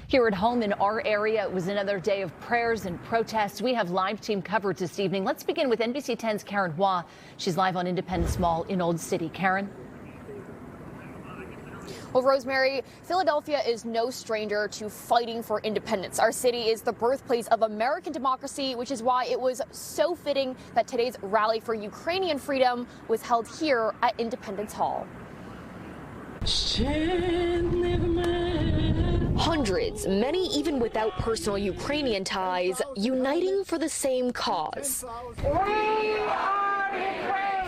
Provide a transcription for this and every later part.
Here at home in our area, it was another day of prayers and protests. We have live team coverage this evening. Let's begin with NBC 10's Karen Hua. She's live on Independence Mall in Old City. Karen? Well, Rosemary, Philadelphia is no stranger to fighting for independence. Our city is the birthplace of American democracy, which is why it was so fitting that today's rally for Ukrainian freedom was held here at Independence Hall. Hundreds, many even without personal Ukrainian ties, uniting for the same cause.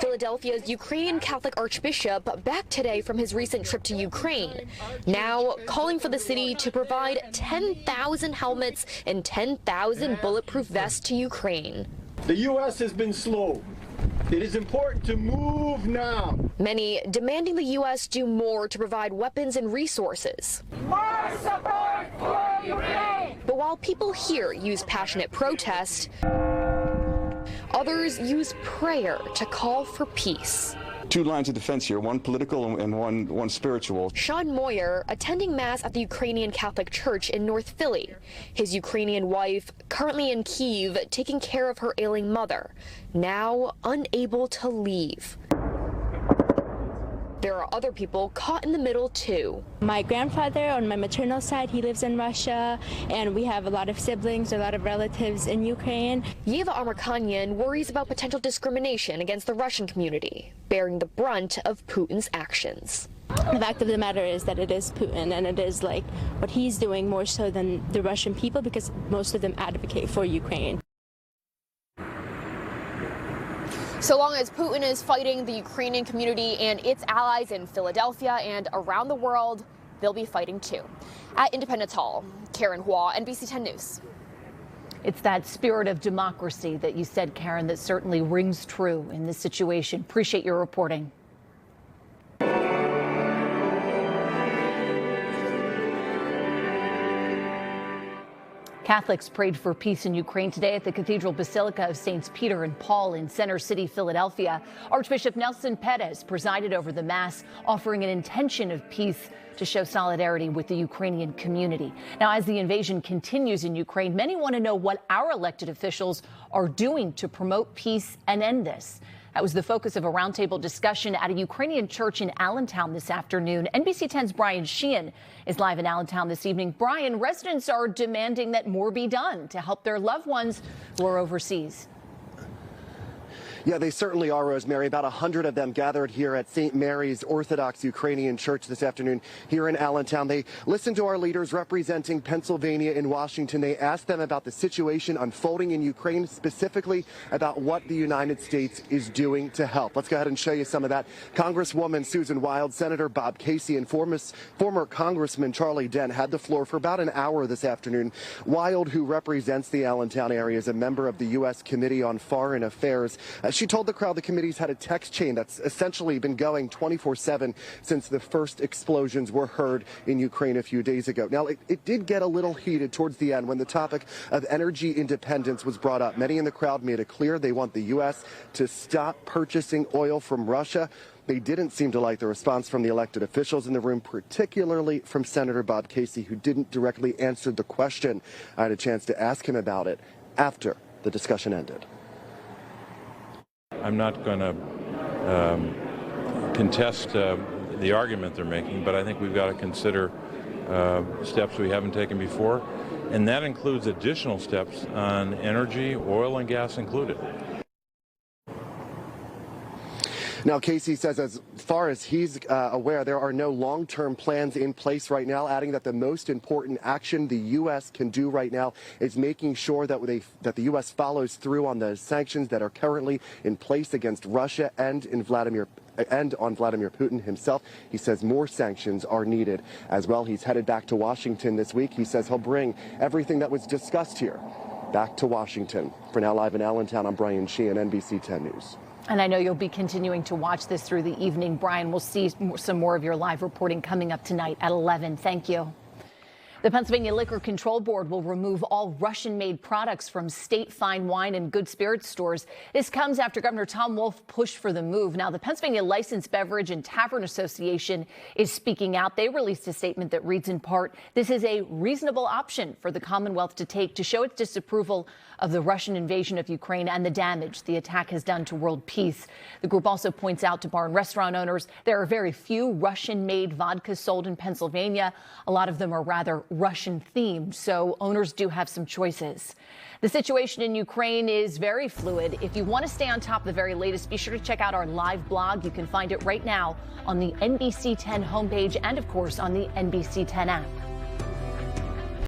Philadelphia's Ukrainian Catholic Archbishop back today from his recent trip to Ukraine, now calling for the city to provide 10,000 helmets and 10,000 bulletproof vests to Ukraine. The U.S. has been slow. It is important to move now. Many demanding the U.S. do more to provide weapons and resources. More support for Ukraine! But while people here use passionate protest, others use prayer to call for peace. Two lines of defense here, one political and one spiritual. Sean Moyer attending Mass at the Ukrainian Catholic Church in North Philly. His Ukrainian wife currently in Kyiv taking care of her ailing mother, now unable to leave. There are other people caught in the middle, too. My grandfather on my maternal side, he lives in Russia, and we have a lot of siblings, a lot of relatives in Ukraine. Yeva Armakanyan worries about potential discrimination against the Russian community, bearing the brunt of Putin's actions. The fact of the matter is that it is Putin, and it is like what he's doing more so than the Russian people, because most of them advocate for Ukraine. So long as Putin is fighting the Ukrainian community and its allies in Philadelphia and around the world, they'll be fighting too. At Independence Hall, Karen Hua, NBC 10 News. It's that spirit of democracy that you said, Karen, that certainly rings true in this situation. Appreciate your reporting. Catholics prayed for peace in Ukraine today at the Cathedral Basilica of Saints Peter and Paul in Center City, Philadelphia. Archbishop Nelson Perez presided over the Mass, offering an intention of peace to show solidarity with the Ukrainian community. Now, as the invasion continues in Ukraine, many want to know what our elected officials are doing to promote peace and end this. That was the focus of a roundtable discussion at a Ukrainian church in Allentown this afternoon. NBC 10's Brian Sheehan is live in Allentown this evening. Brian, residents are demanding that more be done to help their loved ones who are overseas. Yeah, they certainly are, Rosemary. About 100 of them gathered here at St. Mary's Orthodox Ukrainian Church this afternoon here in Allentown. They listened to our leaders representing Pennsylvania and Washington. They asked them about the situation unfolding in Ukraine, specifically about what the United States is doing to help. Let's go ahead and show you some of that. Congresswoman Susan Wild, Senator Bob Casey, and former Congressman Charlie Dent had the floor for about an hour this afternoon. Wild, who represents the Allentown area, is a member of the U.S. Committee on Foreign Affairs. She told the crowd the committee's had a text chain that's essentially been going 24/7 since the first explosions were heard in Ukraine a few days ago. Now, it did get a little heated towards the end when the topic of energy independence was brought up. Many in the crowd made it clear they want the U.S. to stop purchasing oil from Russia. They didn't seem to like the response from the elected officials in the room, particularly from Senator Bob Casey, who didn't directly answer the question. I had a chance to ask him about it after the discussion ended. I'm not going to contest the argument they're making, but I think we've got to consider steps we haven't taken before, and that includes additional steps on energy, oil and gas included. Now, Casey says as far as he's aware, there are no long-term plans in place right now, adding that the most important action the U.S. can do right now is making sure that the U.S. follows through on the sanctions that are currently in place against Russia and on Vladimir Putin himself. He says more sanctions are needed as well. He's headed back to Washington this week. He says he'll bring everything that was discussed here back to Washington. For now, live in Allentown, I'm Brian Sheehan, NBC 10 News. And I know you'll be continuing to watch this through the evening. Brian, we'll see some more of your live reporting coming up tonight at 11. Thank you. The Pennsylvania Liquor Control Board will remove all Russian-made products from state fine wine and good spirits stores. This comes after Governor Tom Wolf pushed for the move. Now, the Pennsylvania Licensed Beverage and Tavern Association is speaking out. They released a statement that reads in part, "This is a reasonable option for the Commonwealth to take to show its disapproval of the Russian invasion of Ukraine and the damage the attack has done to world peace." The group also points out to bar and restaurant owners there are very few Russian-made vodkas sold in Pennsylvania. A lot of them are rather Russian themed, so owners do have some choices. The situation in Ukraine is very fluid. If you want to stay on top of the very latest, be sure to check out our live blog. You can find it right now on the NBC 10 homepage and, of course, on the NBC 10 app.